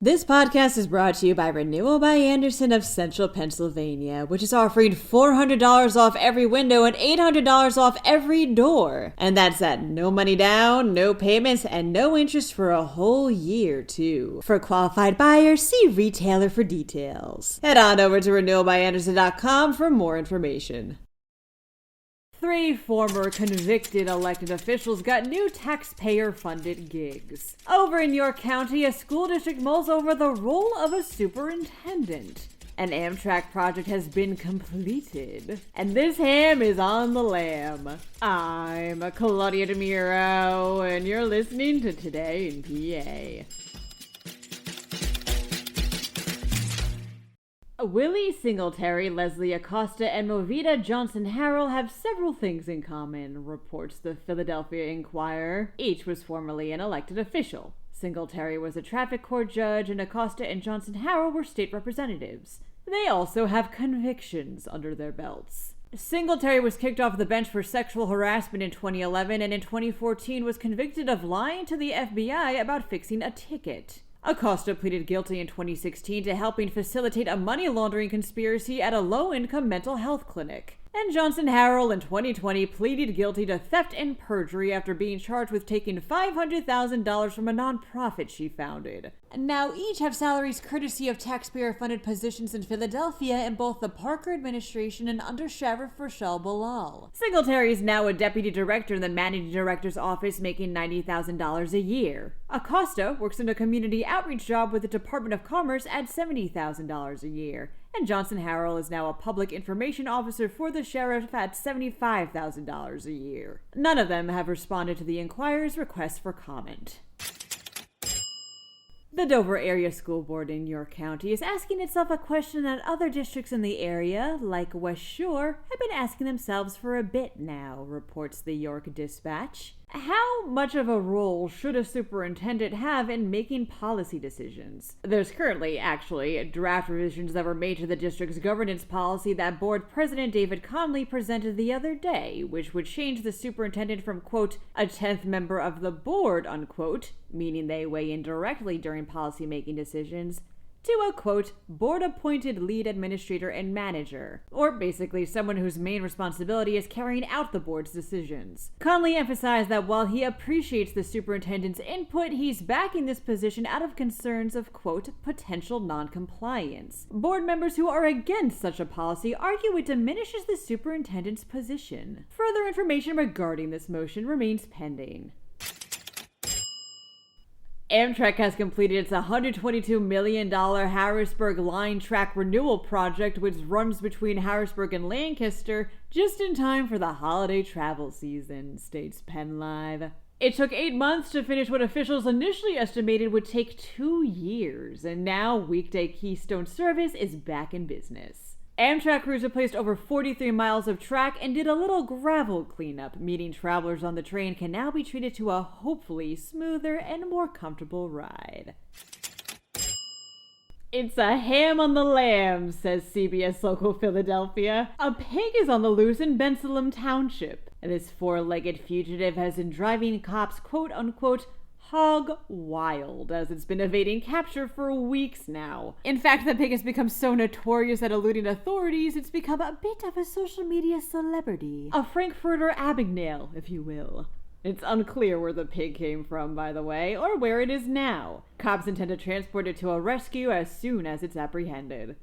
This podcast is brought to you by Renewal by Andersen of Central Pennsylvania, which is offering $400 off every window and $800 off every door. And that's at no money down, no payments, and no interest for a whole year, too. For qualified buyers, see retailer for details. Head on over to renewalbyandersen.com for more information. 3 former convicted elected officials got new taxpayer-funded gigs. Over in York County, a school district mulls over the role of a superintendent. An Amtrak project has been completed, and this ham is on the lamb. I'm Claudia Dimuro, and you're listening to Today in PA. Willie Singletary, Leslie Acosta, and Movita Johnson-Harrell have several things in common, reports the Philadelphia Inquirer. Each was formerly an elected official. Singletary was a traffic court judge, and Acosta and Johnson-Harrell were state representatives. They also have convictions under their belts. Singletary was kicked off the bench for sexual harassment in 2011, and in 2014 was convicted of lying to the FBI about fixing a ticket. Acosta pleaded guilty in 2016 to helping facilitate a money laundering conspiracy at a low-income mental health clinic. And Johnson-Harrell in 2020 pleaded guilty to theft and perjury after being charged with taking $500,000 from a nonprofit she founded. Now each have salaries courtesy of taxpayer-funded positions in Philadelphia in both the Parker administration and under Sheriff Rochelle Bilal. Singletary is now a deputy director in the managing director's office, making $90,000 a year. Acosta works in a community outreach job with the Department of Commerce at $70,000 a year. And Johnson-Harrell is now a public information officer for the sheriff at $75,000 a year. None of them have responded to the Inquirer's request for comment. The Dover Area School Board in York County is asking itself a question that other districts in the area, like West Shore, have been asking themselves for a bit now, reports the York Dispatch. How much of a role should a superintendent have in making policy decisions? There's currently, actually, draft revisions that were made to the district's governance policy that board president David Conley presented the other day, which would change the superintendent from, quote, a 10th member of the board, unquote, meaning they weigh in directly during policy-making decisions, to a, quote, board-appointed lead administrator and manager, or basically someone whose main responsibility is carrying out the board's decisions. Conley emphasized that while he appreciates the superintendent's input, he's backing this position out of concerns of, quote, potential noncompliance. Board members who are against such a policy argue it diminishes the superintendent's position. Further information regarding this motion remains pending. Amtrak has completed its $122 million Harrisburg line track renewal project, which runs between Harrisburg and Lancaster just in time for the holiday travel season, states PennLive. It took 8 months to finish what officials initially estimated would take 2 years, and now weekday Keystone service is back in business. Amtrak crews replaced over 43 miles of track and did a little gravel cleanup, meaning travelers on the train can now be treated to a hopefully smoother and more comfortable ride. It's a ham on the lamb, says CBS Local Philadelphia. A pig is on the loose in Bensalem Township. This 4-legged fugitive has been driving cops, quote-unquote, hog wild, as it's been evading capture for weeks now. In fact, the pig has become so notorious at eluding authorities, it's become a bit of a social media celebrity. A Frankfurter Abagnale, if you will. It's unclear where the pig came from, by the way, or where it is now. Cops intend to transport it to a rescue as soon as it's apprehended.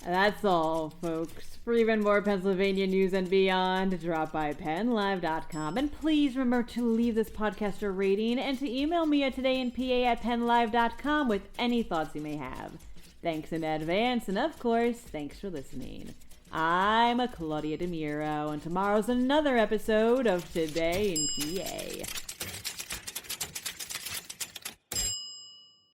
That's all, folks. For even more Pennsylvania news and beyond, drop by PennLive.com. And please remember to leave this podcast a rating and to email me at todayinpa@PennLive.com with any thoughts you may have. Thanks in advance, and of course, thanks for listening. I'm Claudia Dimuro, and tomorrow's another episode of Today in PA.